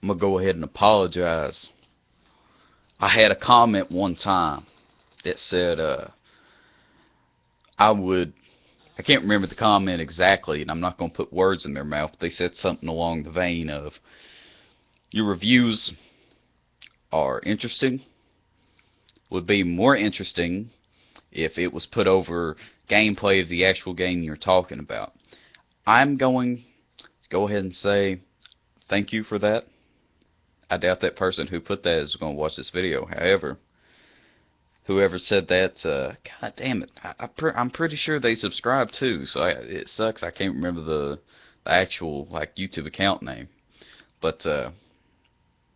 I'm going to go ahead and apologize. I had a comment one time that said, I can't remember the comment exactly, and I'm not going to put words in their mouth. They said something along the vein of, your reviews are interesting, would be more interesting if it was put over gameplay of the actual game you're talking about. I'm going to go ahead and say thank you for that. I doubt that person who put that is going to watch this video. However, whoever said that, god damn it, I'm pretty sure they subscribe too. So it sucks I can't remember the actual like YouTube account name. But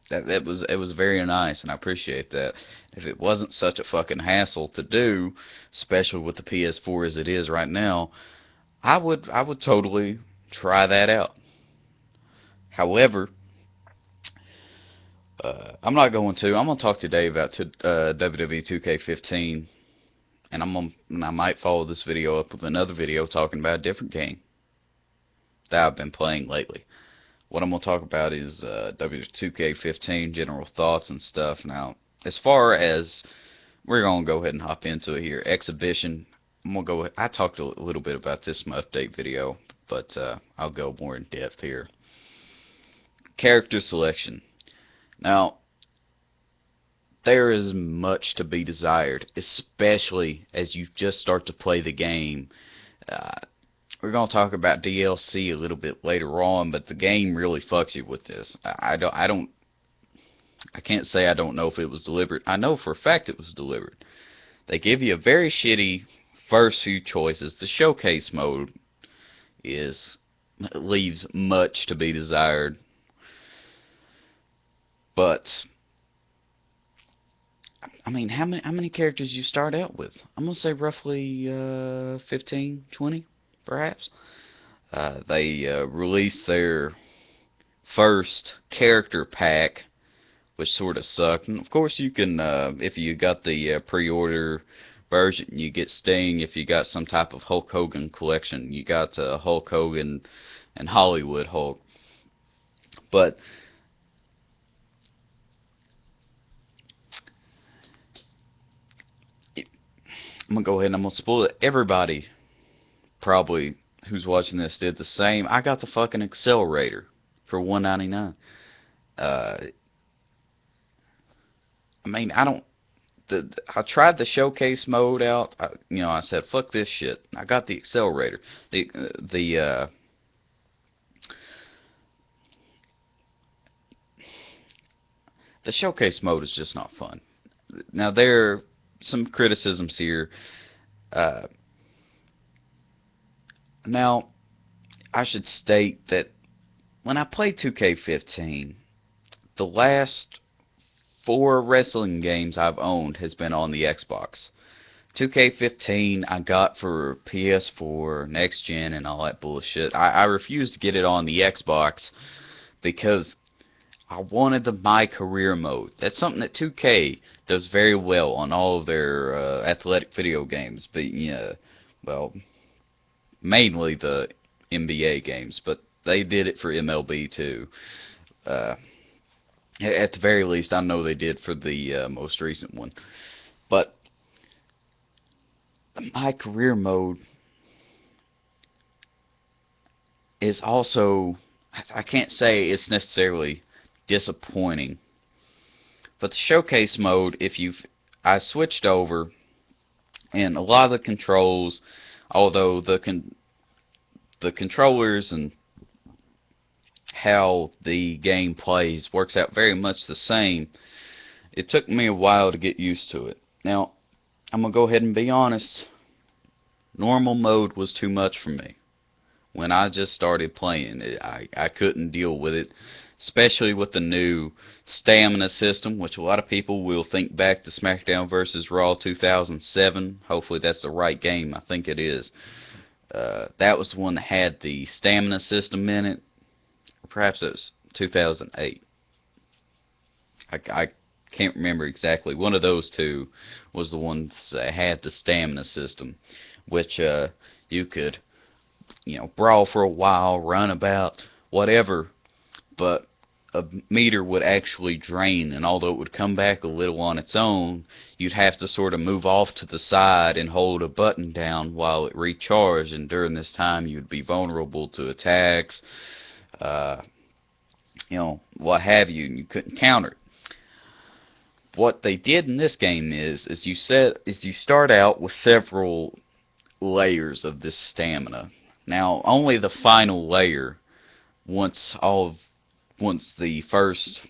it was very nice, and I appreciate that. If it wasn't such a fucking hassle to do, especially with the PS4 as it is right now, I would totally try that out. However, I'm not going to. I'm gonna talk today about WWE2K15, and I might follow this video up with another video talking about a different game that I've been playing lately. What I'm going to talk about is W2K15 general thoughts and stuff. Now, as far as we're going to go ahead and hop into it here, exhibition. I talked a little bit about this in my update video, but I'll go more in depth here. Character selection. Now, there is much to be desired, especially as you just start to play the game. We're going to talk about DLC a little bit later on, but the game really fucks you with this. I can't say I don't know if it was deliberate. I know for a fact it was deliberate. They give you a very shitty first few choices. The showcase mode leaves much to be desired. But I mean, how many characters you start out with? I'm going to say roughly 15, 20. Perhaps. They released their first character pack, which sort of sucked. And of course, you can, if you got the pre-order version, you get Sting. If you got some type of Hulk Hogan collection, you got Hulk Hogan and Hollywood Hulk. But I'm going to go ahead and I'm going to spoil it. Everybody probably who's watching this did the same. I got the fucking accelerator for $1.99. I mean, I tried the showcase mode out. I said fuck this shit. I got the accelerator. The showcase mode is just not fun. Now there are some criticisms here. Now, I should state that when I played 2K15, the last 4 wrestling games I've owned has been on the Xbox. 2K15 I got for PS4, Next Gen, and all that bullshit. I refused to get it on the Xbox because I wanted the My Career mode. That's something that 2K does very well on all of their athletic video games. But well, mainly the NBA games, but they did it for MLB too. At the very least, I know they did for the most recent one. But the My Career mode is also, I can't say it's necessarily disappointing, but the showcase mode, I switched over, and a lot of the controls, although the controllers and how the game plays works out very much the same, it took me a while to get used to it. Now, I'm going to go ahead and be honest, normal mode was too much for me. When I just started playing it, I couldn't deal with it, especially with the new stamina system, which a lot of people will think back to SmackDown vs. Raw 2007. Hopefully that's the right game. I think it is. That was the one that had the stamina system in it. Or perhaps it was 2008. I can't remember exactly. One of those two was the one that had the stamina system, which you could, brawl for a while, run about, whatever. But a meter would actually drain, and although it would come back a little on its own, you'd have to sort of move off to the side and hold a button down while it recharged, and during this time you'd be vulnerable to attacks, uh, what have you, and you couldn't counter it. What they did in this game is you start out with several layers of this stamina. Now, only the final layer, once the first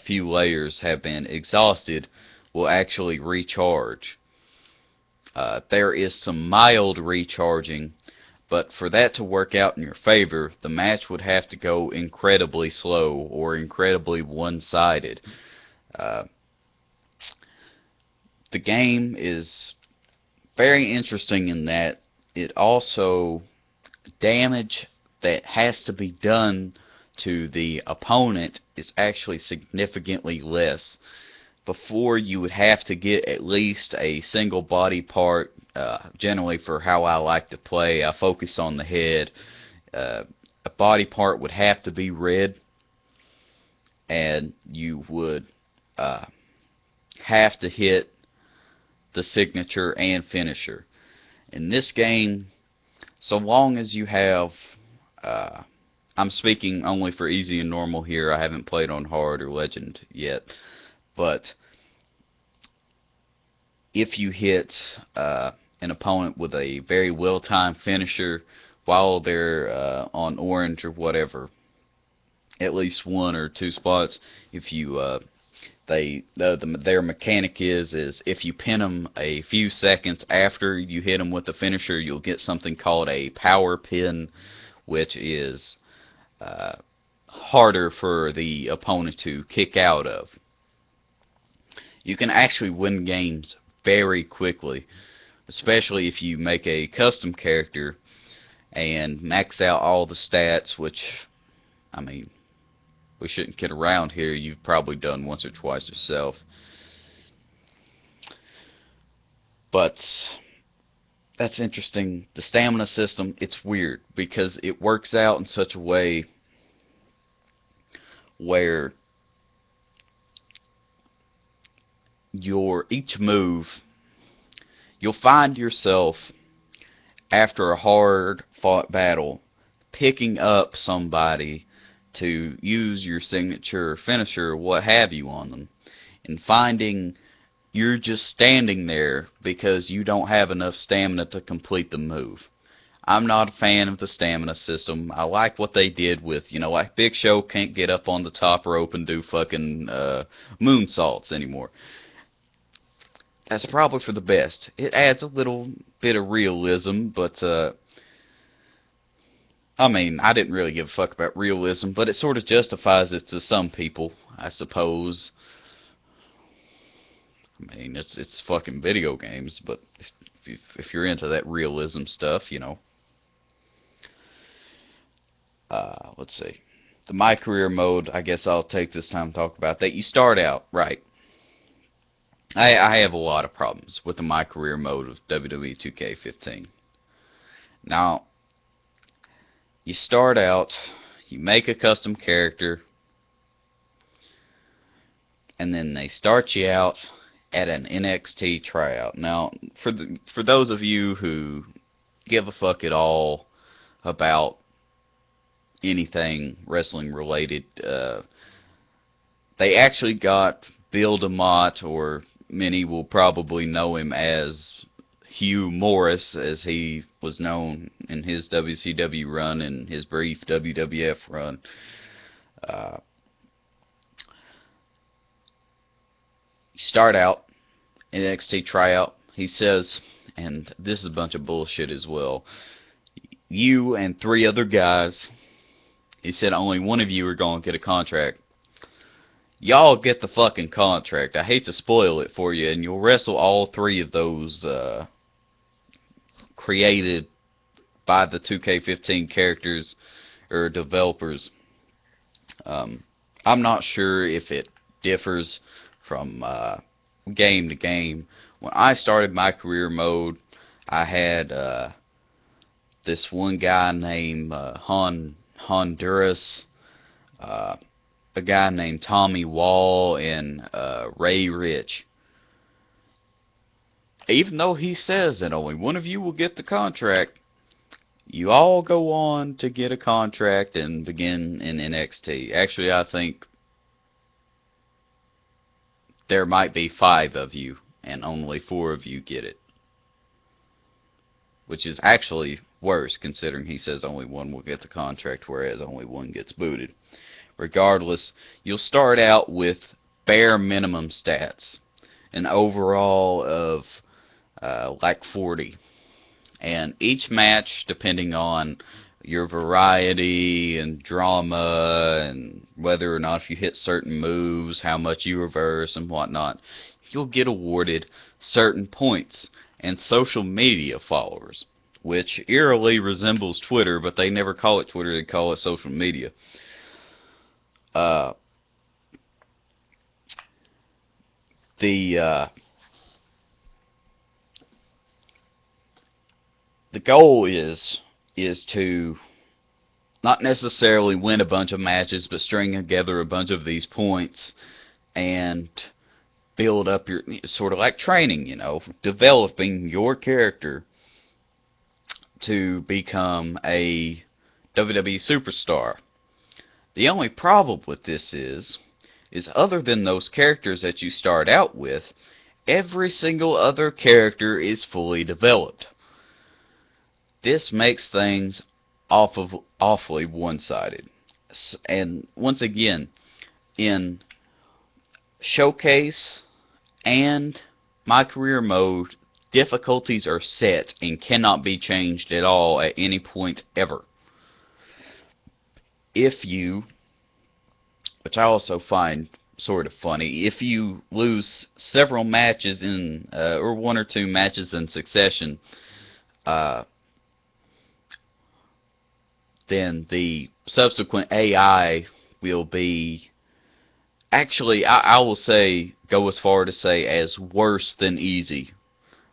few layers have been exhausted, will actually recharge. There is some mild recharging, but for that to work out in your favor, the match would have to go incredibly slow or incredibly one-sided. The game is very interesting in that it also, damage that has to be done to the opponent is actually significantly less. Before, you would have to get at least a single body part. Generally, for how I like to play, I focus on the head. A body part would have to be red, and you would have to hit the signature and finisher. In this game, so long as you have, I'm speaking only for easy and normal here, I haven't played on hard or legend yet, but if you hit an opponent with a very well-timed finisher while they're on orange or whatever, at least one or two spots, if you their mechanic is if you pin them a few seconds after you hit them with the finisher, you'll get something called a power pin, which is harder for the opponent to kick out of. You can actually win games very quickly, especially if you make a custom character and max out all the stats, which, I mean, we shouldn't kid around here. You've probably done once or twice yourself. But that's interesting. The stamina system, it's weird because it works out in such a way where each move, you'll find yourself after a hard fought battle picking up somebody to use your signature or finisher or what have you on them, and finding you're just standing there because you don't have enough stamina to complete the move. I'm not a fan of the stamina system. I like what they did with, like Big Show can't get up on the top rope and do fucking moonsaults anymore. That's probably for the best. It adds a little bit of realism, but I mean, I didn't really give a fuck about realism, but it sort of justifies it to some people, I suppose. I mean, it's fucking video games, but if you're into that realism stuff, let's see. The My Career mode, I guess I'll take this time to talk about that. You start out, right. I have a lot of problems with the My Career mode of WWE2K15. Now, you start out, you make a custom character, and then they start you out at an NXT tryout. Now, for those of you who give a fuck at all about anything wrestling related, they actually got Bill DeMott, or many will probably know him as Hugh Morris, as he was known in his WCW run and his brief WWF run. You start out in NXT tryout. He says, and this is a bunch of bullshit as well, you and 3 other guys, he said only one of you are going to get a contract. Y'all get the fucking contract. I hate to spoil it for you, and you'll wrestle all 3 of those created by the 2K15 characters or developers. I'm not sure if it differs from game to game. When I started My Career mode, I had this one guy named Honduras. a guy named Tommy Wall and Ray Rich. Even though he says that only one of you will get the contract, you all go on to get a contract and begin in NXT. Actually, I think there might be 5 of you, and only 4 of you get it. Which is actually worse, considering he says only one will get the contract, whereas only one gets booted. Regardless, you'll start out with bare minimum stats. An overall of like 40. And each match, depending on your variety and drama and whether or not if you hit certain moves, how much you reverse and whatnot, you'll get awarded certain points and social media followers, which eerily resembles Twitter, but they never call it Twitter, they call it social media. The goal is to not necessarily win a bunch of matches, but string together a bunch of these points and build up your, sort of like training, you know, developing your character to become a WWE superstar. The only problem with this is other than those characters that you start out with, every single other character is fully developed. This makes things awfully one-sided. And once again, in Showcase and My Career Mode, difficulties are set and cannot be changed at all at any point ever. If you, which I also find sort of funny, if you lose several matches in, or 1 or 2 matches in succession, then the subsequent AI will be, actually, I will say, go as far to say as worse than easy.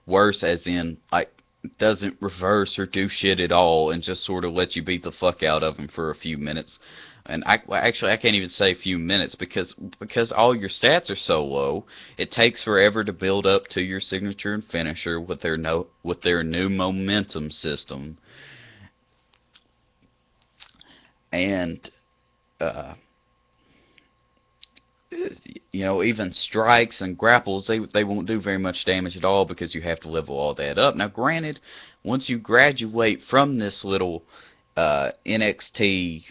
Worse as in, like, doesn't reverse or do shit at all and just sort of let you beat the fuck out of him for a few minutes. And I can't even say a few minutes because all your stats are so low, it takes forever to build up to your signature and finisher with their new momentum system. And you know, even strikes and grapples, they won't do very much damage at all because you have to level all that up. Now, granted, once you graduate from this little NXT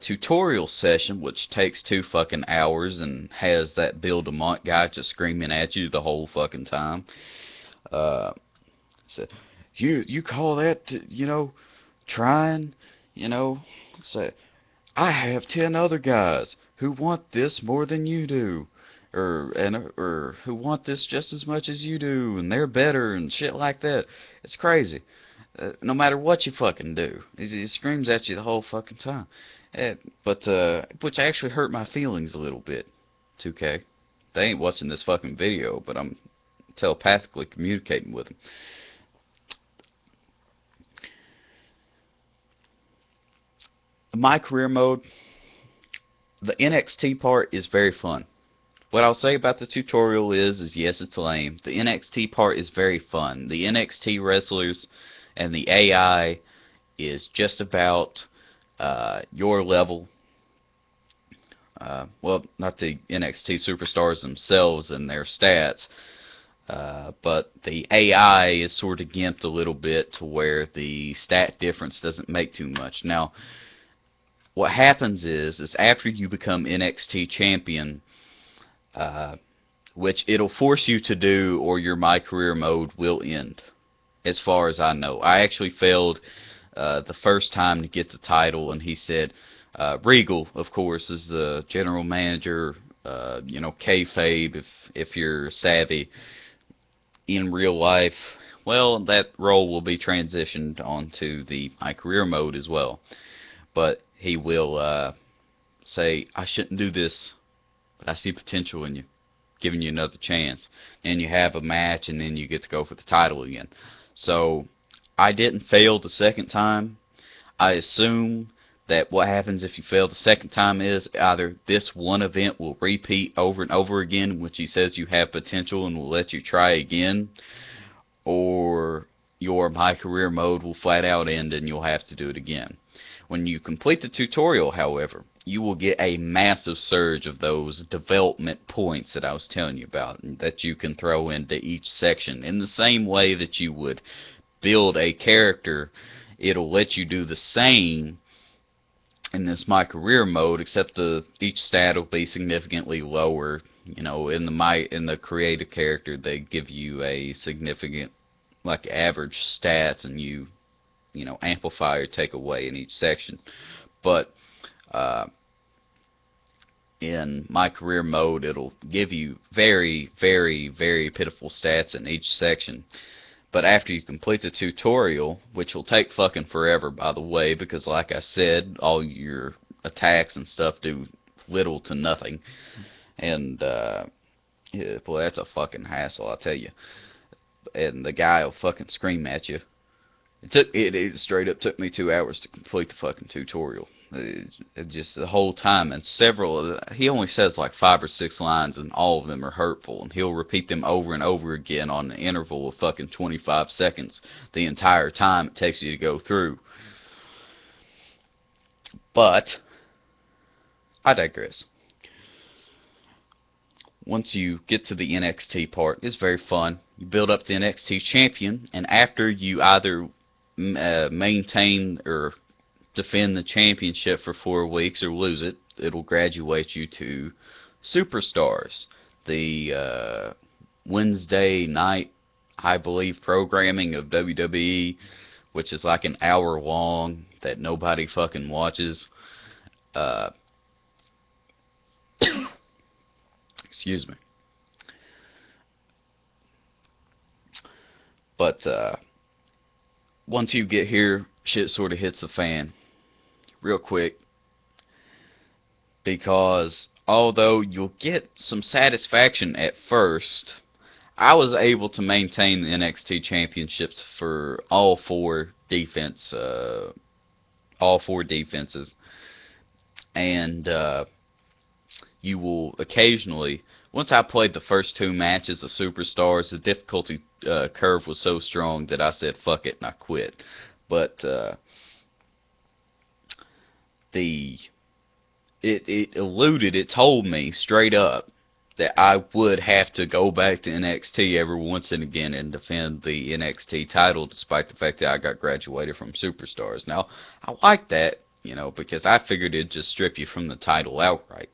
tutorial session, which takes 2 fucking hours and has that Bill DeMont guy just screaming at you the whole fucking time, so you call that, you know, trying, you know, say, I have 10 other guys who want this more than you do, or who want this just as much as you do, and they're better and shit like that. It's crazy. No matter what you fucking do, it screams at you the whole fucking time. Which actually hurt my feelings a little bit. 2K. They ain't watching this fucking video, but I'm telepathically communicating with them. My career mode, the NXT part is very fun. What I'll say about the tutorial is yes, it's lame. The NXT part is very fun. The NXT wrestlers and the AI is just about your level. Well, not the NXT superstars themselves and their stats, but the AI is sort of gimped a little bit to where the stat difference doesn't make too much. Now, what happens is after you become NXT champion, which it'll force you to do, or your My Career Mode will end, as far as I know. I actually failed the first time to get the title, and he said, Regal, of course, is the general manager, you know, kayfabe, if you're savvy in real life. Well, that role will be transitioned onto the My Career Mode as well. But he will say, I shouldn't do this, but I see potential in you, giving you another chance. And you have a match, and then you get to go for the title again. So I didn't fail the second time. I assume that what happens if you fail the second time is either this one event will repeat over and over again, which he says you have potential and will let you try again, or your My Career mode will flat out end and you'll have to do it again. When you complete the tutorial, however, you will get a massive surge of those development points that I was telling you about, that you can throw into each section. In the same way that you would build a character, it'll let you do the same in this My Career mode, except each stat will be significantly lower. You know, in the creative character, they give you a significant, like, average stats, and you know, amplify or take away in each section. But in My Career mode, it'll give you very, very, very pitiful stats in each section. But after you complete the tutorial, which will take fucking forever, by the way, because like I said, all your attacks and stuff do little to nothing. And, yeah, boy, that's a fucking hassle, I'll tell you. And the guy will fucking scream at you. It straight up took me 2 hours to complete the fucking tutorial. It just the whole time, and he only says like 5 or 6 lines, and all of them are hurtful, and he'll repeat them over and over again on an interval of fucking 25 seconds the entire time it takes you to go through. But I digress. Once you get to the NXT part, it's very fun. You build up the NXT champion, and after you either maintain or defend the championship for 4 weeks or lose it, it'll graduate you to Superstars, the Wednesday night, I believe, programming of WWE, which is like an hour long that nobody fucking watches. Excuse me. But once you get here, shit sort of hits the fan real quick, because although you'll get some satisfaction at first, I was able to maintain the NXT championships for all four defenses, and you will occasionally, once I played the first 2 matches of Superstars, the difficulty curve was so strong that I said fuck it and I quit. But it told me straight up that I would have to go back to NXT every once and again and defend the NXT title, despite the fact that I got graduated from Superstars. Now, I like that, you know, because I figured it'd just strip you from the title outright,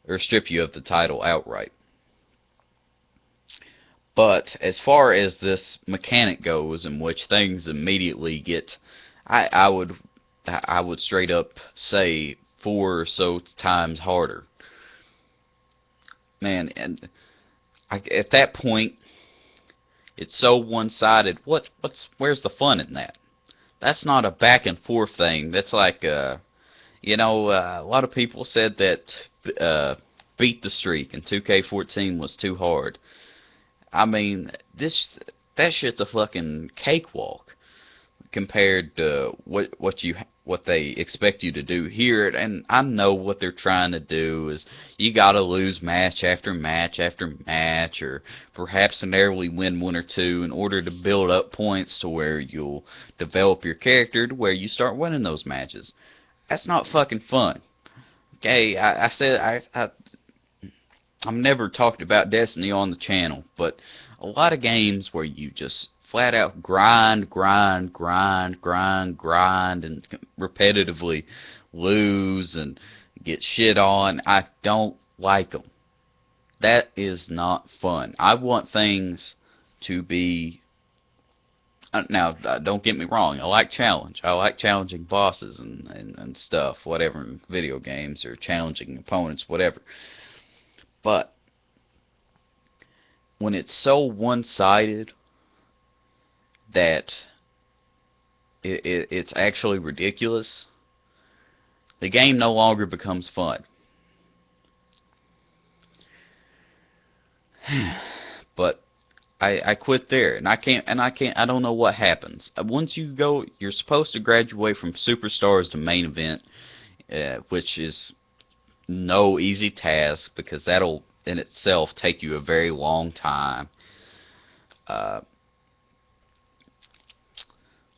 or strip you of the title outright. But as far as this mechanic goes, in which things immediately get, I would straight up say 4 or so times harder. Man, and at that point, it's so one-sided. Where's the fun in that? That's not a back and forth thing. That's like, you know, a lot of people said that Beat the Streak in 2K14 was too hard. I mean, that shit's a fucking cakewalk compared to what they expect you to do here. And I know what they're trying to do is you gotta lose match after match after match, or perhaps narrowly win 1 or 2 in order to build up points to where you'll develop your character to where you start winning those matches. That's not fucking fun. Okay, I've never talked about Destiny on the channel, but a lot of games where you just flat out grind, and repetitively lose and get shit on, I don't like them. That is not fun. I want things to be... Now, don't get me wrong, I like challenge. I like challenging bosses and stuff, whatever, in video games, or challenging opponents, whatever. But when it's so one-sided that it's actually ridiculous, the game no longer becomes fun. But I quit there, and I don't know what happens. Once you go, you're supposed to graduate from superstars to main event, which is no easy task because that'll in itself take you a very long time. Uh,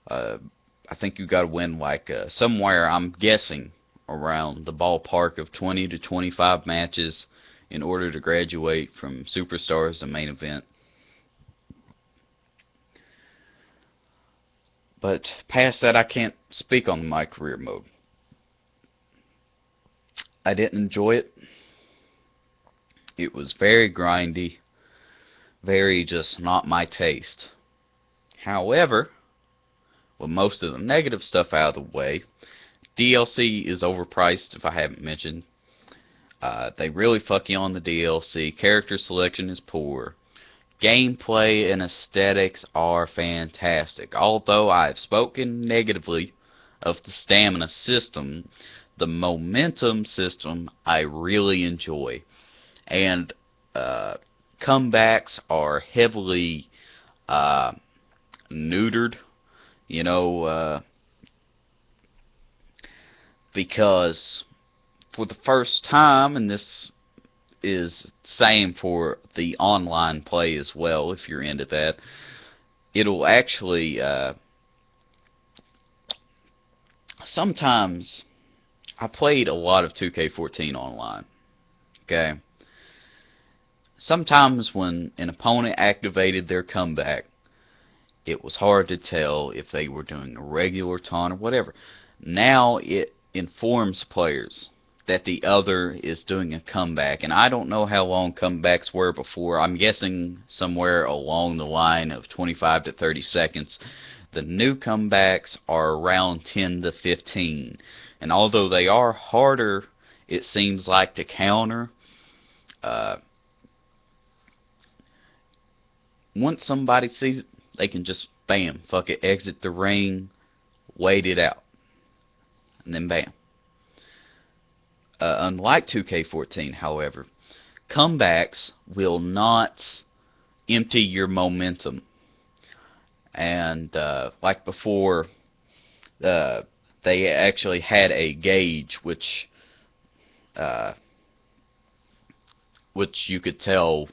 I think you got to win like somewhere, I'm guessing, around the ballpark of 20 to 25 matches in order to graduate from superstars to main event. But past that, I can't speak on my career mode. I didn't enjoy it. It was very grindy, very just not my taste. However, with most of the negative stuff out of the way, DLC is overpriced, if I haven't mentioned. They really fuck you on the DLC. Character selection is poor. Gameplay and aesthetics are fantastic. Although I've spoken negatively of the stamina system, the momentum system I really enjoy. And comebacks are heavily neutered, you know, because for the first time, and this is same for the online play as well, if you're into that, it'll actually sometimes I played a lot of 2K14 online, okay? Sometimes when an opponent activated their comeback, it was hard to tell if they were doing a regular taunt or whatever. Now it informs players that the other is doing a comeback, and I don't know how long comebacks were before. I'm guessing somewhere along the line of 25 to 30 seconds. The new comebacks are around 10 to 15, and although they are harder, it seems like, to counter, once somebody sees it, they can just bam, fuck it, exit the ring, wait it out, and then bam. Unlike 2K14, however, comebacks will not empty your momentum. And like before, they actually had a gauge which you could tell,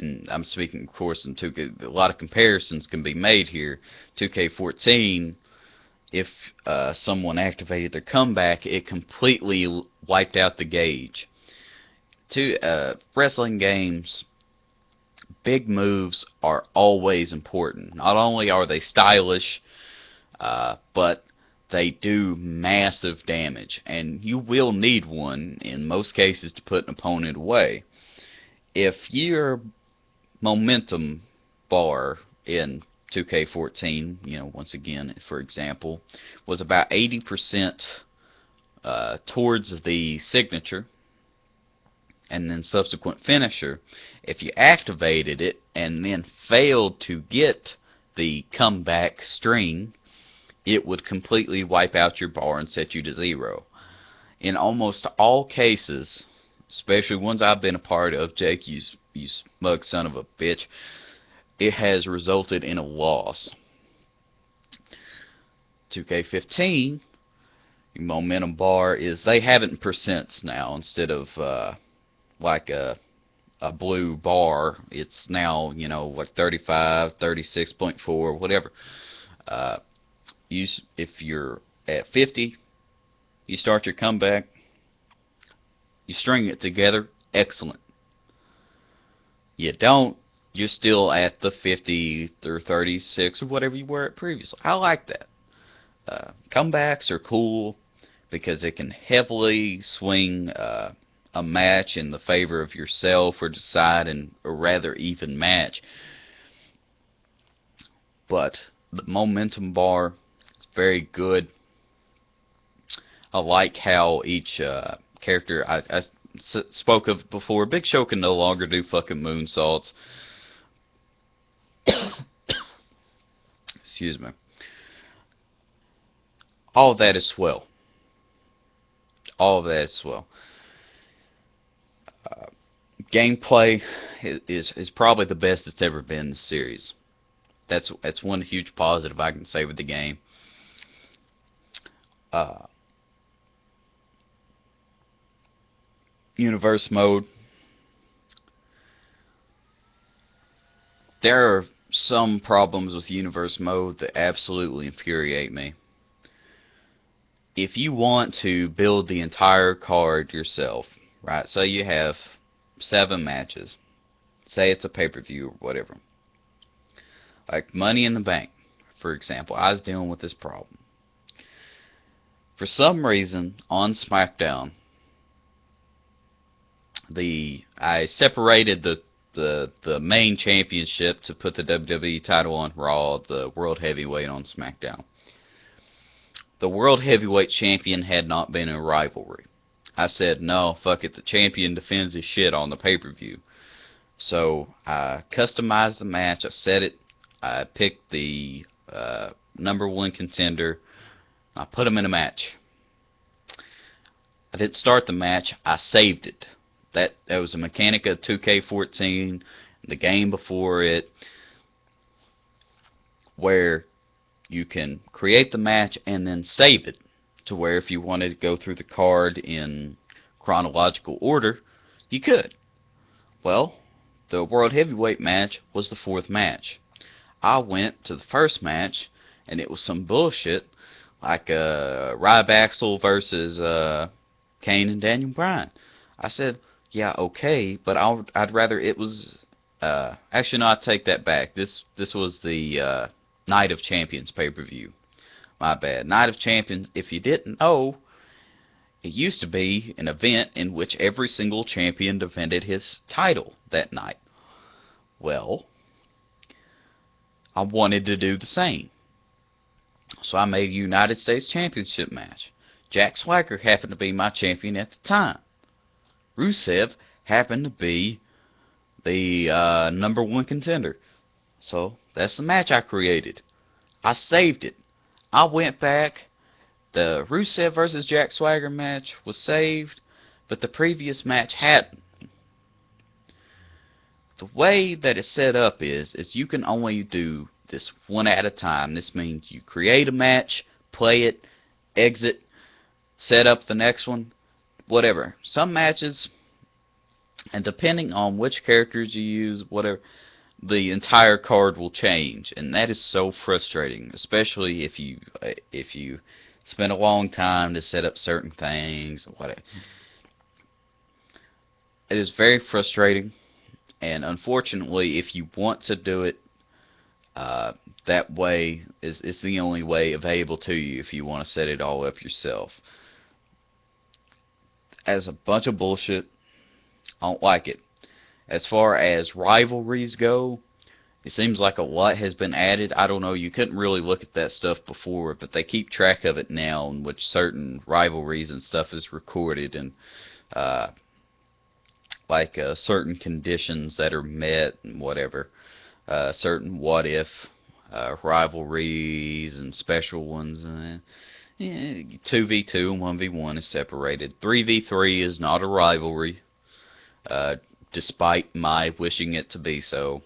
and I'm speaking, of course, in 2K. A lot of comparisons can be made here. 2K14, if someone activated their comeback, it completely wiped out the gauge. Wrestling games, big moves are always important. Not only are they stylish, but they do massive damage, and you will need one in most cases to put an opponent away. If your momentum bar in 2K14, once again, for example, was about 80% towards the signature and then subsequent finisher, if you activated it and then failed to get the comeback string, it would completely wipe out your bar and set you to 0. In almost all cases, especially ones I've been a part of, Jake, you smug son of a bitch, it has resulted in a loss. 2K15, your momentum bar is, they have it in percents now instead of like a blue bar. It's now, like 35, 36.4, whatever. If you're at 50, you start your comeback, you string it together, excellent. You don't, you're still at the 50 or 36 or whatever you were at previously. I like that. Comebacks are cool because it can heavily swing a match in the favor of yourself or decide a rather even match. But the momentum bar is very good. I like how each character, I spoke of before, Big Show can no longer do fucking moonsaults. Excuse me. All of that is swell. All of that is swell. Gameplay is probably the best it's ever been in the series. That's one huge positive I can say with the game. Universe mode. There are some problems with universe mode that absolutely infuriate me. If you want to build the entire card yourself, right? So you have 7 matches. Say it's a pay-per-view or whatever. Like Money in the Bank, for example. I was dealing with this problem. For some reason, on SmackDown, I separated the main championship to put the WWE title on Raw, the World Heavyweight on SmackDown. The World Heavyweight Champion had not been in a rivalry. I said, no, fuck it, the champion defends his shit on the pay-per-view. So I customized the match, I set it, I picked the #1 contender, I put him in a match. I didn't start the match, I saved it. That was a mechanic of 2K14, the game before it, where you can create the match and then save it, to where if you wanted to go through the card in chronological order, you could. Well, the World Heavyweight match was the 4th match. I went to the first match, and it was some bullshit, like Ryback versus Kane and Daniel Bryan. I said, yeah, okay, but I'd rather it was... actually, no, I take that back. This was the Night of Champions pay-per-view. My bad. Night of Champions, if you didn't know, it used to be an event in which every single champion defended his title that night. Well, I wanted to do the same. So I made a United States Championship match. Jack Swagger happened to be my champion at the time. Rusev happened to be the #1 contender. So that's the match I created. I saved it. I went back. The Rusev versus Jack Swagger match was saved, but the previous match hadn't. The way that it's set up is you can only do this one at a time. This means you create a match, play it, exit, set up the next one, whatever. Some matches, and depending on which characters you use, whatever, the entire card will change, and that is so frustrating, especially if you spend a long time to set up certain things, whatever. It is very frustrating, and unfortunately, if you want to do it that way, it's the only way available to you if you want to set it all up yourself. As a bunch of bullshit, I don't like it. As far as rivalries go, it seems like a lot has been added. I don't know, you couldn't really look at that stuff before, but they keep track of it now, in which certain rivalries and stuff is recorded, and like certain conditions that are met and whatever. Certain what if rivalries and special ones. 2v2 and 1v1 is separated. 3v3 is not a rivalry, despite my wishing it to be so.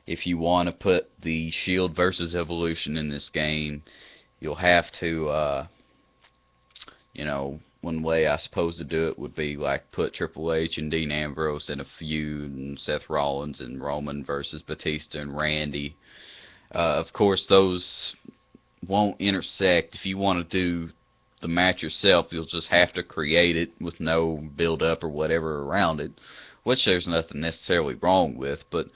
If you want to put the Shield versus Evolution in this game, you'll have to, one way I suppose to do it would be like put Triple H and Dean Ambrose in a feud, and Seth Rollins and Roman versus Batista and Randy. Of course, those won't intersect. If you want to do the match yourself, you'll just have to create it with no build-up or whatever around it, which there's nothing necessarily wrong with, but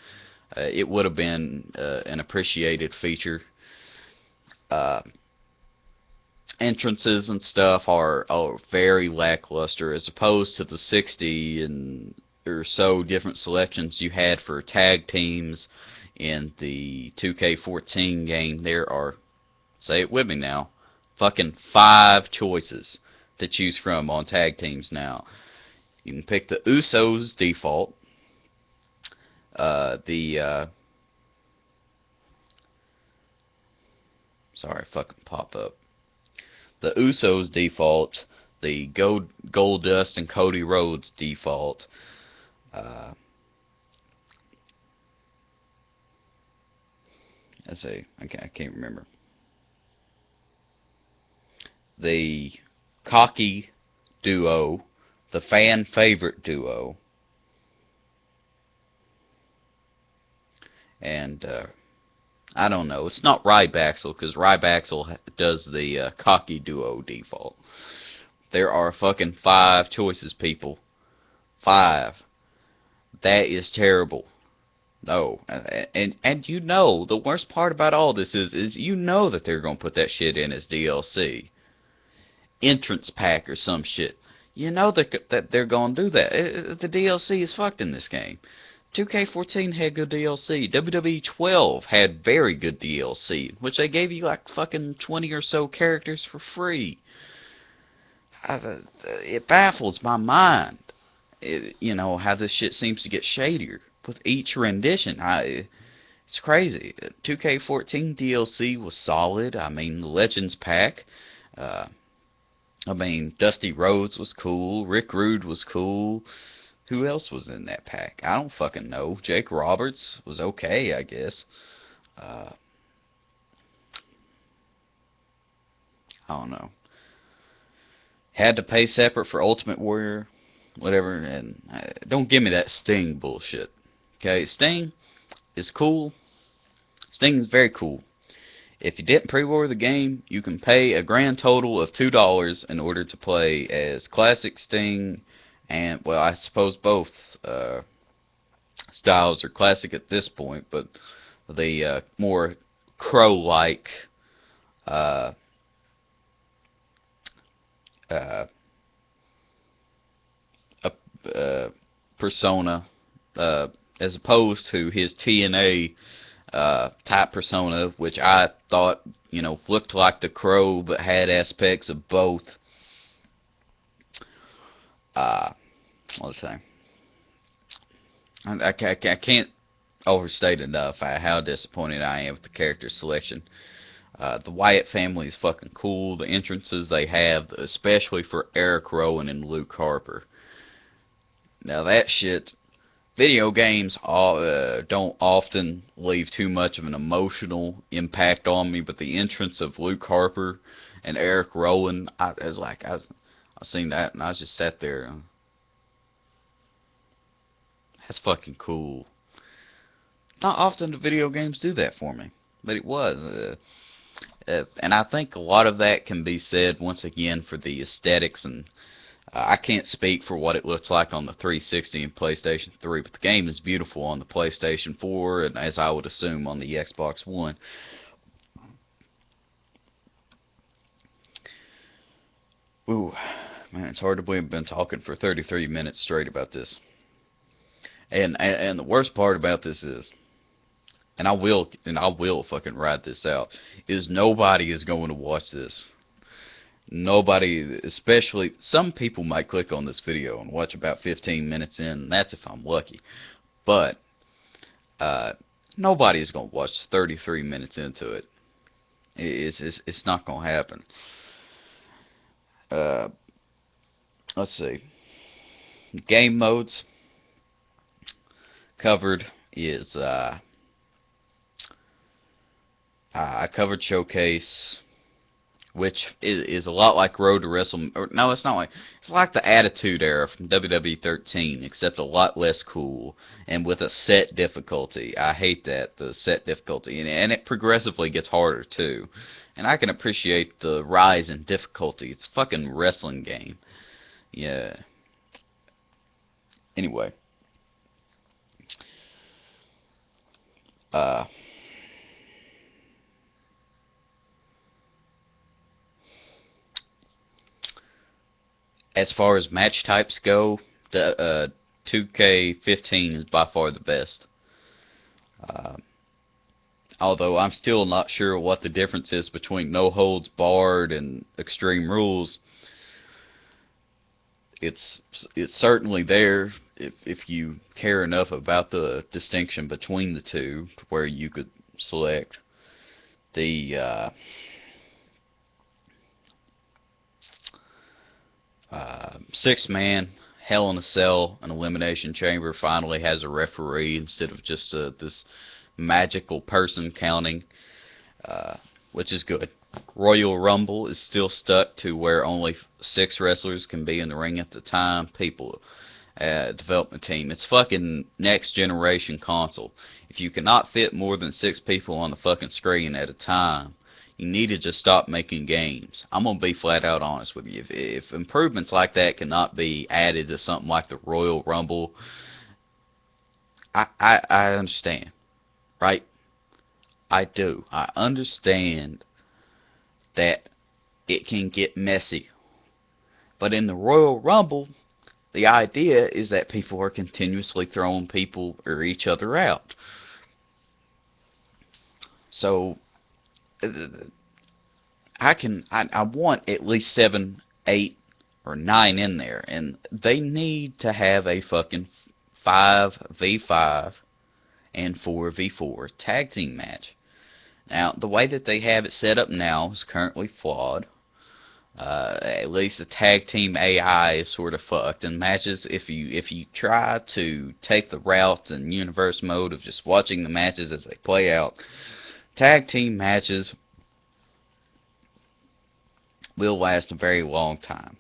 it would have been an appreciated feature. Entrances and stuff are very lackluster, as opposed to the 60 and or so different selections you had for tag teams in the 2K14 game. There are, say it with me now, fucking 5 choices to choose from on tag teams now. You can pick the Usos default, sorry, fucking pop up. The Usos default, the Goldust and Cody Rhodes default, let's see, I can't remember. The cocky duo, the fan favorite duo, and I don't know. It's not Rybaxel, because Rybaxel does the cocky duo default. There are fucking 5 choices, people. 5. That is terrible. No, and you know the worst part about all this is you know that they're gonna put that shit in as DLC, entrance pack or some shit. You know that they're gonna do that. The DLC is fucked in this game. 2K14 had good DLC. WWE12 had very good DLC, which they gave you like fucking 20 or so characters for free. It baffles my mind, you know, how this shit seems to get shadier with each rendition. It's crazy. 2K14 DLC was solid. I mean, the Legends pack. I mean, Dusty Rhodes was cool. Rick Rude was cool. Who else was in that pack? I don't fucking know. Jake Roberts was okay, I guess. I don't know. Had to pay separate for Ultimate Warrior, whatever, and don't give me that Sting bullshit. Okay, Sting is cool. Sting is very cool. If you didn't pre-order the game, you can pay a grand total of $2 in order to play as Classic Sting and, well, I suppose both styles are classic at this point, but the more Crow-like persona, as opposed to his TNA type persona, which I thought, you know, looked like the Crow but had aspects of both. Let's say, I can't overstate enough how disappointed I am with the character selection. The Wyatt family is fucking cool. The entrances they have, especially for Eric Rowan and Luke Harper. Now that shit, video games don't often leave too much of an emotional impact on me, but the entrance of Luke Harper and Eric Rowan, I seen that and I just sat there. That's fucking cool. Not often do video games do that for me, but it was. And I think a lot of that can be said once again for the aesthetics, and I can't speak for what it looks like on the 360 and PlayStation 3, but the game is beautiful on the PlayStation 4 and, as I would assume, on the Xbox One. Ooh, man, it's hard to believe I've been talking for 33 minutes straight about this. And the worst part about this is, and I will fucking ride this out, is nobody is going to watch this. Nobody, especially, some people might click on this video and watch about 15 minutes in, and that's if I'm lucky. But, nobody is going to watch 33 minutes into it. It's not going to happen. Let's see. Game modes covered is, I covered Showcase, which is a lot like Road to Wrestle. Or no, it's not like. It's like the Attitude Era from WWE13, except a lot less cool and with a set difficulty. I hate that, the set difficulty, and it progressively gets harder too. And I can appreciate the rise in difficulty. It's a fucking wrestling game. Yeah. Anyway. As far as match types go, the 2K15 is by far the best. Although I'm still not sure what the difference is between No Holds Barred and Extreme Rules. It's certainly there if you care enough about the distinction between the two, where you could select the six-man Hell in a Cell, an Elimination Chamber finally has a referee instead of just this magical person counting, which is good. Royal Rumble is still stuck to where only 6 wrestlers can be in the ring at the time. People, development team, it's fucking next generation console. If you cannot fit more than 6 people on the fucking screen at a time, you need to just stop making games. I'm gonna be flat out honest with you. If improvements like that cannot be added to something like the Royal Rumble, I understand, right? I do. I understand that it can get messy. But in the Royal Rumble, the idea is that people are continuously throwing people or each other out. So I want at least 7, 8, or 9 in there, and they need to have a fucking 5v5 and 4v4 tag team match. Now, the way that they have it set up now is currently flawed. At least the tag team AI is sort of fucked. And matches, if you try to take the route and universe mode of just watching the matches as they play out, tag team matches will last a very long time.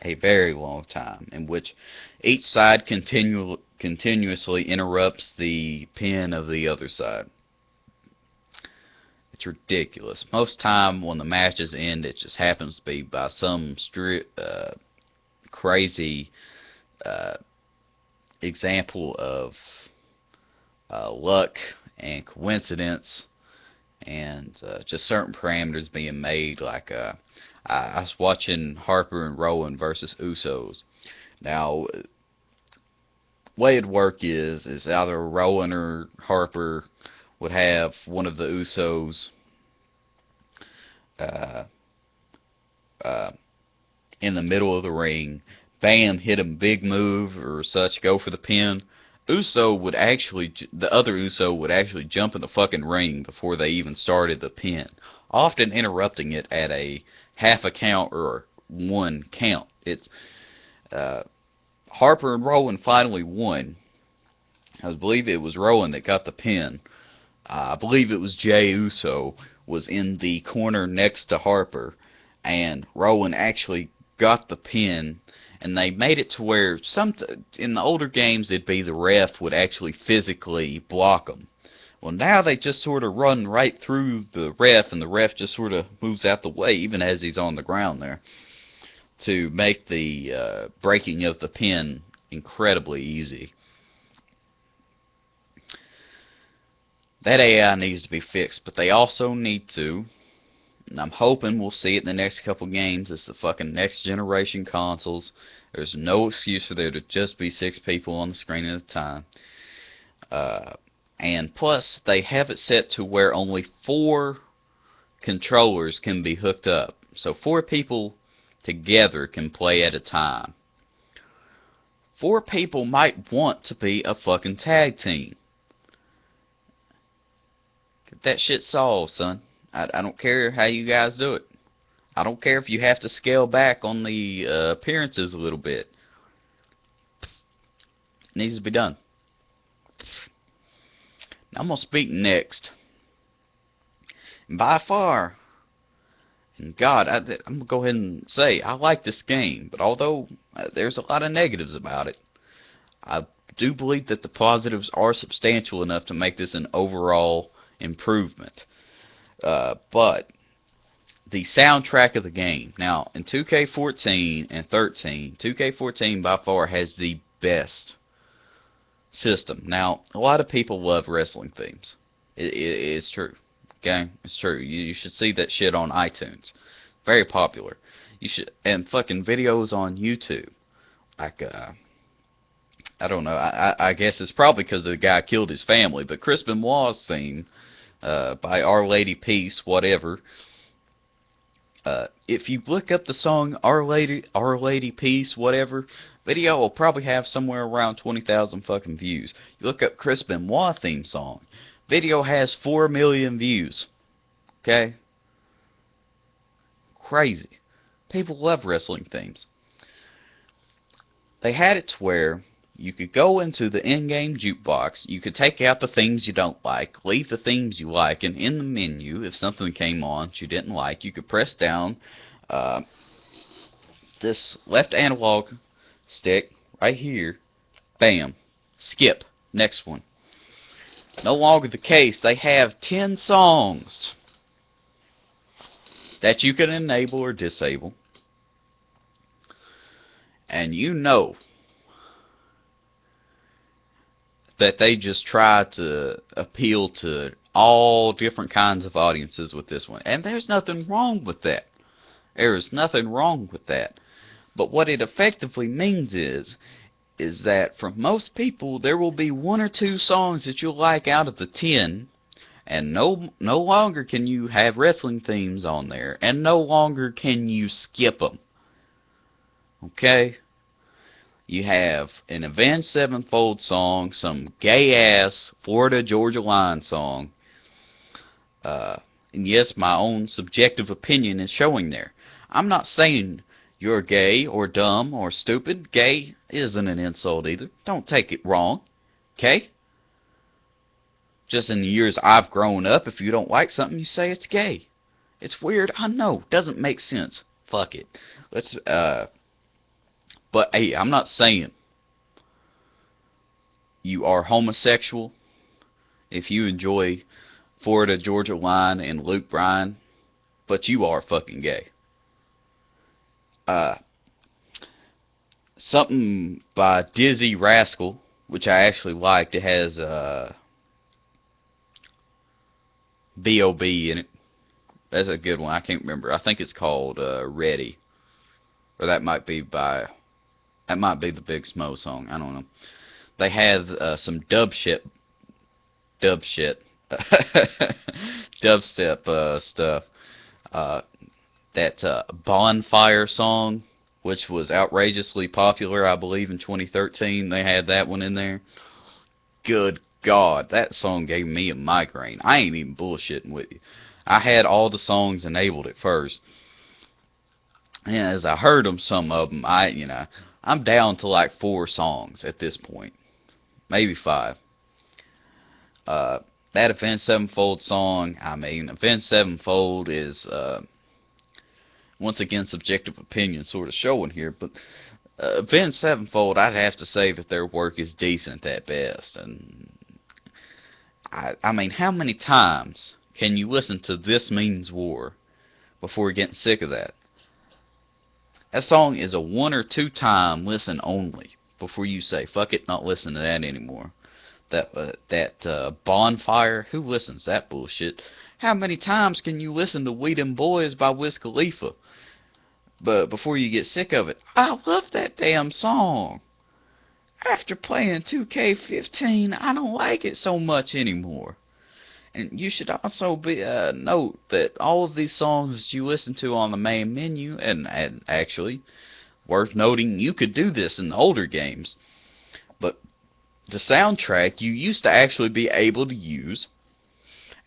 A very long time, in which each side continuously interrupts the pin of the other side. It's ridiculous. Most time when the matches end, it just happens to be by some crazy example of luck and coincidence, and just certain parameters being made. Like I was watching Harper and Rowan versus Usos. Now, way it'd work is either Rowan or Harper would have one of the Usos in the middle of the ring, bam, hit a big move or such, go for the pin. The other Uso would actually jump in the fucking ring before they even started the pin, often interrupting it at a half a count or 1 count. It's Harper and Rowan finally won. I believe it was Rowan that got the pin. I believe it was Jey Uso was in the corner next to Harper, and Rowan actually got the pin, and they made it to where in the older games it'd be the ref would actually physically block them. Well, now they just sort of run right through the ref, and the ref just sort of moves out the way, even as he's on the ground there, to make the breaking of the pin incredibly easy. That AI needs to be fixed, but they also need to, and I'm hoping we'll see it in the next couple games, it's the fucking next generation consoles. There's no excuse for there to just be 6 people on the screen at a time. And plus, they have it set to where only 4 controllers can be hooked up. So 4 people together can play at a time. 4 people might want to be a fucking tag team. Get that shit solved, son. I don't care how you guys do it. I don't care if you have to scale back on the appearances a little bit. It needs to be done. Now I'm going to speak next. And by far, and God, I'm going to go ahead and say, I like this game, but although there's a lot of negatives about it, I do believe that the positives are substantial enough to make this an overall improvement. But the soundtrack of the game, now in 2K14 and 13, 2K14 by far has the best system. Now, a lot of people love wrestling themes. It's true. Okay, it's true. You should see that shit on iTunes. Very popular. You should, and fucking videos on YouTube. Like I don't know. I guess it's probably because the guy killed his family. But Chris Benoit's theme by Our Lady Peace, whatever. If you look up the song Our Lady Peace, whatever, video will probably have somewhere around 20,000 fucking views. You look up Chris Benoit theme song, video has 4 million views. Okay? Crazy. People love wrestling themes. They had it to where You could go into the in-game jukebox, you could take out the themes you don't like, leave the themes you like, and in the menu, if something came on that you didn't like, you could press down this left analog stick right here, bam, skip, next one. No longer the case. They have 10 songs that you can enable or disable, and you know that they just try to appeal to all different kinds of audiences with this one. And there's nothing wrong with that. There is nothing wrong with that. But what it effectively means is that for most people, there will be 1 or 2 songs that you'll like out of the 10, and no longer can you have wrestling themes on there, and no longer can you skip them. Okay? You have an Avenged Sevenfold song, some gay-ass Florida Georgia Line song, and yes, my own subjective opinion is showing there. I'm not saying you're gay or dumb or stupid. Gay isn't an insult either. Don't take it wrong. Okay? Just in the years I've grown up, if you don't like something, you say it's gay. It's weird, I know. Doesn't make sense. Fuck it. But hey, I'm not saying you are homosexual if you enjoy Florida Georgia Line and Luke Bryan, but you are fucking gay. Something by Dizzy Rascal, which I actually liked. It has B.O.B. in it. That's a good one. I can't remember. I think it's called Ready. Or that might be the Big Smo song. I don't know. They have some dubstep stuff. That Bonfire song, which was outrageously popular, I believe, in 2013. They had that one in there. Good God, that song gave me a migraine. I ain't even bullshitting with you. I had all the songs enabled at first. And as I heard them, some of them, I'm down to like 4 songs at this point. Maybe 5. That Avenged Sevenfold song, Avenged Sevenfold is, once again, subjective opinion sort of showing here, but Avenged Sevenfold, I'd have to say that their work is decent at best. And I mean, how many times can you listen to This Means War before getting sick of that? That song is a 1 or 2 time listen only before you say, fuck it, not listen to that anymore. That Bonfire, who listens to that bullshit? How many times can you listen to We Dem Boys by Wiz Khalifa but before you get sick of it? I love that damn song. After playing 2K15, I don't like it so much anymore. And you should also note that all of these songs that you listen to on the main menu, and actually, worth noting, you could do this in the older games, but the soundtrack you used to actually be able to use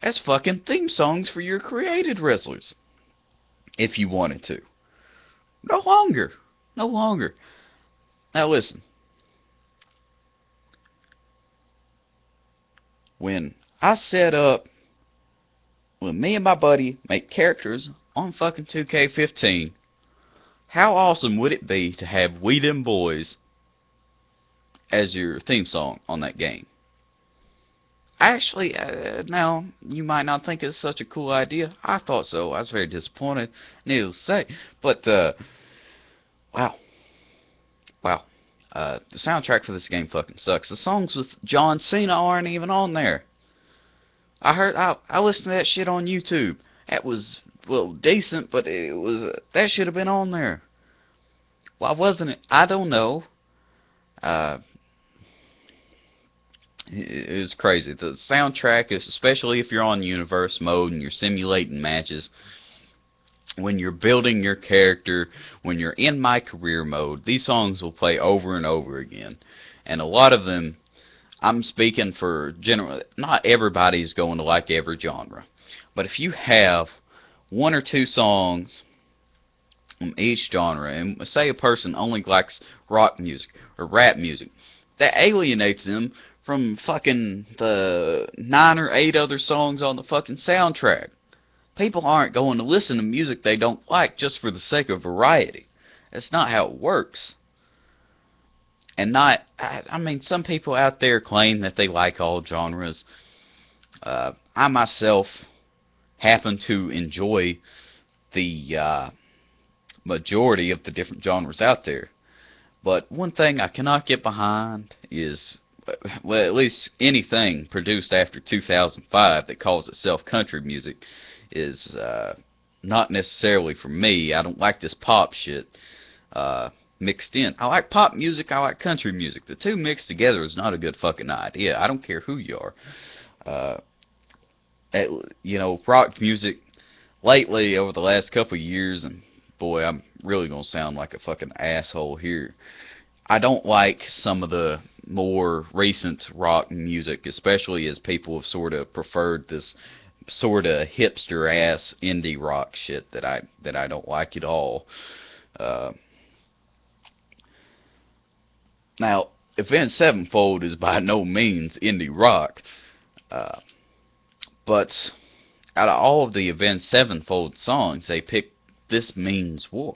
as fucking theme songs for your created wrestlers, if you wanted to. No longer. No longer. Now listen. When me and my buddy make characters on fucking 2K15, how awesome would it be to have We Dem Boys as your theme song on that game? Actually, now, you might not think it's such a cool idea. I thought so. I was very disappointed, needless to say. But, wow. The soundtrack for this game fucking sucks. The songs with John Cena aren't even on there. I listened to that shit on YouTube. That was, well, decent, but that should have been on there. Why wasn't it? I don't know. It was crazy. The soundtrack is, especially if you're on universe mode and you're simulating matches, when you're building your character, when you're in my career mode, these songs will play over and over again. And a lot of them, I'm speaking for general, not everybody's going to like every genre. But if you have 1 or 2 songs from each genre, and say a person only likes rock music or rap music, that alienates them from fucking the 9 or 8 other songs on the fucking soundtrack. People aren't going to listen to music they don't like just for the sake of variety. That's not how it works. And I mean, some people out there claim that they like all genres. I myself happen to enjoy the majority of the different genres out there. But one thing I cannot get behind is, well, at least anything produced after 2005 that calls itself country music is not necessarily for me. I don't like this pop shit mixed in. I like pop music, I like country music. The two mixed together is not a good fucking idea. I don't care who you are. You know, rock music lately over the last couple of years, and boy, I'm really gonna sound like a fucking asshole here. I don't like some of the more recent rock music, especially as people have sort of preferred this sort of hipster ass indie rock shit that I don't like at all. Now, Avenged Sevenfold is by no means indie rock, but out of all of the Avenged Sevenfold songs, they picked This Means War.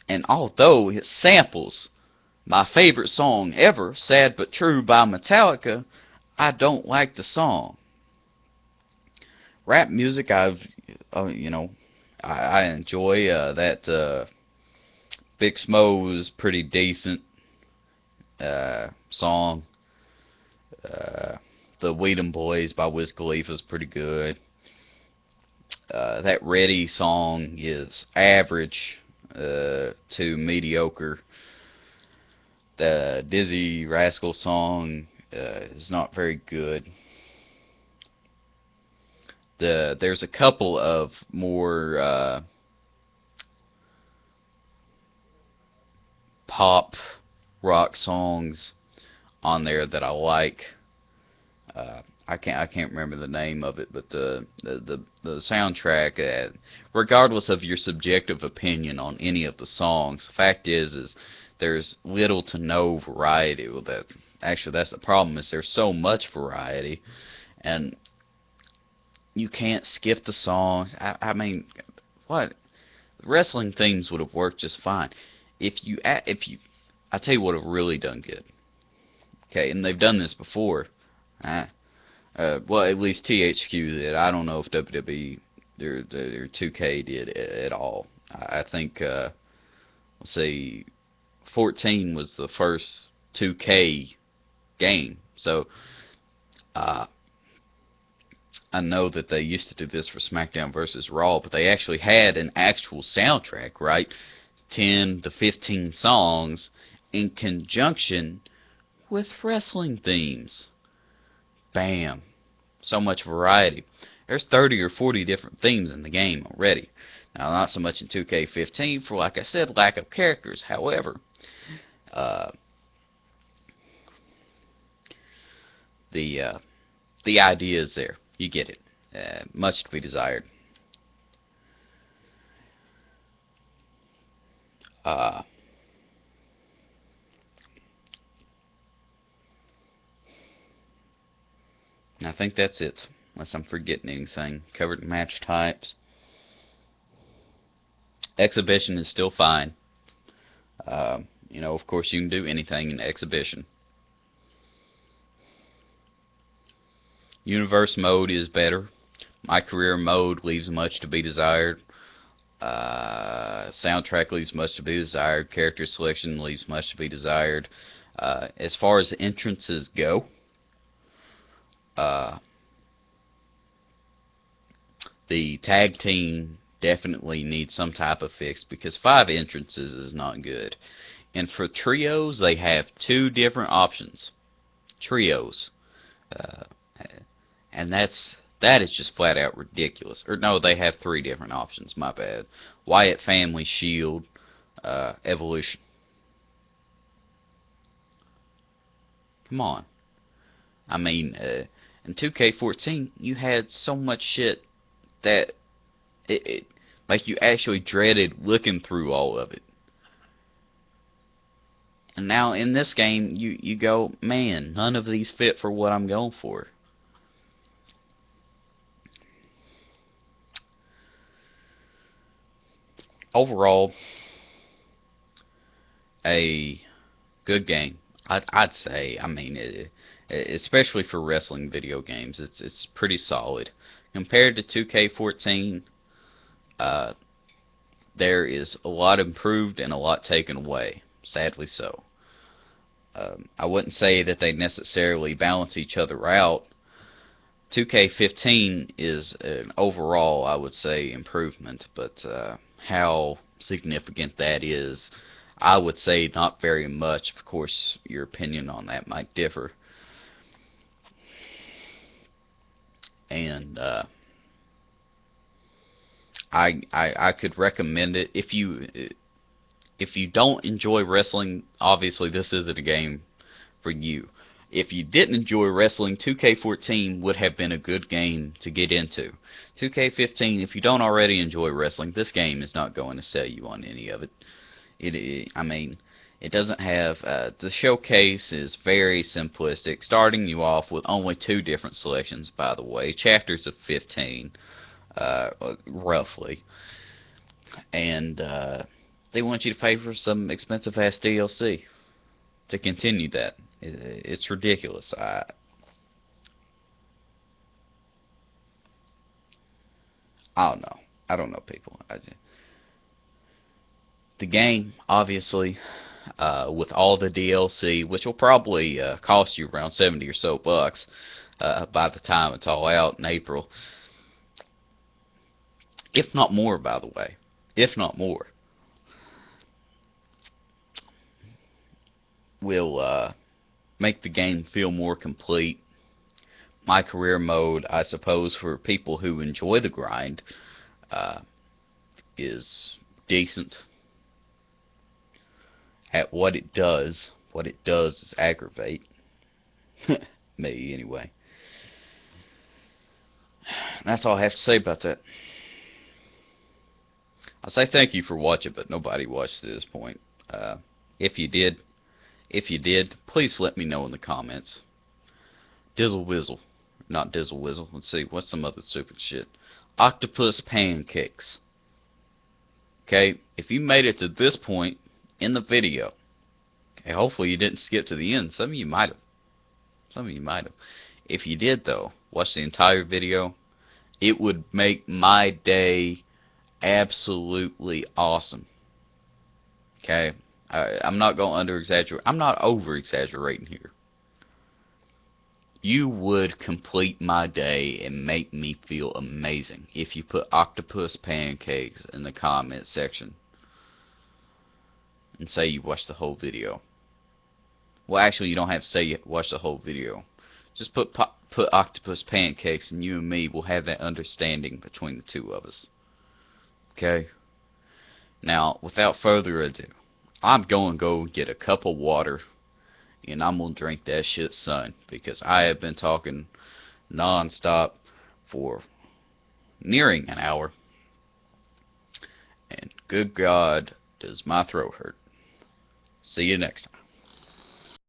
And although it samples my favorite song ever, Sad But True by Metallica, I don't like the song. Rap music, you know, I enjoy that Big Smo's pretty decent song. The Weedham Boys by Wiz Khalifa is pretty good. That Ready song is average to mediocre. The Dizzy Rascal song is not very good. There's a couple of more pop rock songs on there that I like. I can't remember the name of it, but the soundtrack, regardless of your subjective opinion on any of the songs, the fact is there's little to no variety with that. Actually, that's the problem, is there's so much variety, and you can't skip the songs. I mean, what? Wrestling themes would have worked just fine. I tell you what have really done good. Okay, and they've done this before. Well, at least THQ did. I don't know if WWE or 2K did at all. I think, let's see, 14 was the first 2K game. So, I know that they used to do this for SmackDown vs. Raw, but they actually had an actual soundtrack, right? 10 to 15 songs in conjunction with wrestling themes. Bam. So much variety. There's 30 or 40 different themes in the game already. Now, not so much in 2K15 for, like I said, lack of characters. However, the idea is there. You get it. Much to be desired. I think that's it, unless I'm forgetting anything. Covered match types. Exhibition is still fine. You know, of course, you can do anything in exhibition. Universe mode is better. My career mode leaves much to be desired. Soundtrack leaves much to be desired. Character selection leaves much to be desired. As far as the entrances go, the tag team definitely needs some type of fix, because 5 entrances is not good. And for trios, they have 2 different options. Trios. And that is just flat out ridiculous. Or no, they have 3 different options, my bad. Wyatt Family, Shield, Evolution. Come on. I mean, in 2K14, you had so much shit that like you actually dreaded looking through all of it. And now in this game, you go, man, none of these fit for what I'm going for. Overall, a good game. I'd say. I mean, especially for wrestling video games, it's pretty solid compared to 2K14. There is a lot improved and a lot taken away. Sadly so. I wouldn't say that they necessarily balance each other out. 2K15 is an overall, I would say, improvement, but how significant that is, I would say not very much. Of course, your opinion on that might differ. And I could recommend it if you don't enjoy wrestling. Obviously, this isn't a game for you. If you didn't enjoy wrestling, 2K14 would have been a good game to get into. 2K15, if you don't already enjoy wrestling, this game is not going to sell you on any of it. I mean, it doesn't have, the showcase is very simplistic, starting you off with only 2 different selections, by the way, chapters of 15, roughly. And they want you to pay for some expensive-ass DLC to continue that. It's ridiculous. I don't know. I don't know, people. The game, obviously, with all the DLC, which will probably cost you around 70 or so bucks by the time it's all out in April, if not more, by the way, if not more, will make the game feel more complete. My career mode, I suppose, for people who enjoy the grind, is decent at what it does. What it does is aggravate. Me, anyway. That's all I have to say about that. I say thank you for watching, but nobody watched to this point. If you did, please let me know in the comments. Dizzle Whizzle. Not Dizzle Whizzle. Let's see, what's some other stupid shit? Octopus pancakes. Okay, if you made it to this point in the video, okay, hopefully you didn't skip to the end. Some of you might have. If you did, though, watch the entire video, it would make my day absolutely awesome. Okay? I'm not going to under-exaggerate. I'm not over-exaggerating here. You would complete my day and make me feel amazing if you put octopus pancakes in the comment section and say you watched the whole video. Well, actually, you don't have to say you watched the whole video. Just put octopus pancakes, and you and me will have that understanding between the two of us. Okay? Now, without further ado, I'm going to go get a cup of water, and I'm going to drink that shit, son, because I have been talking non-stop for nearing an hour, and good God, does my throat hurt. See you next time.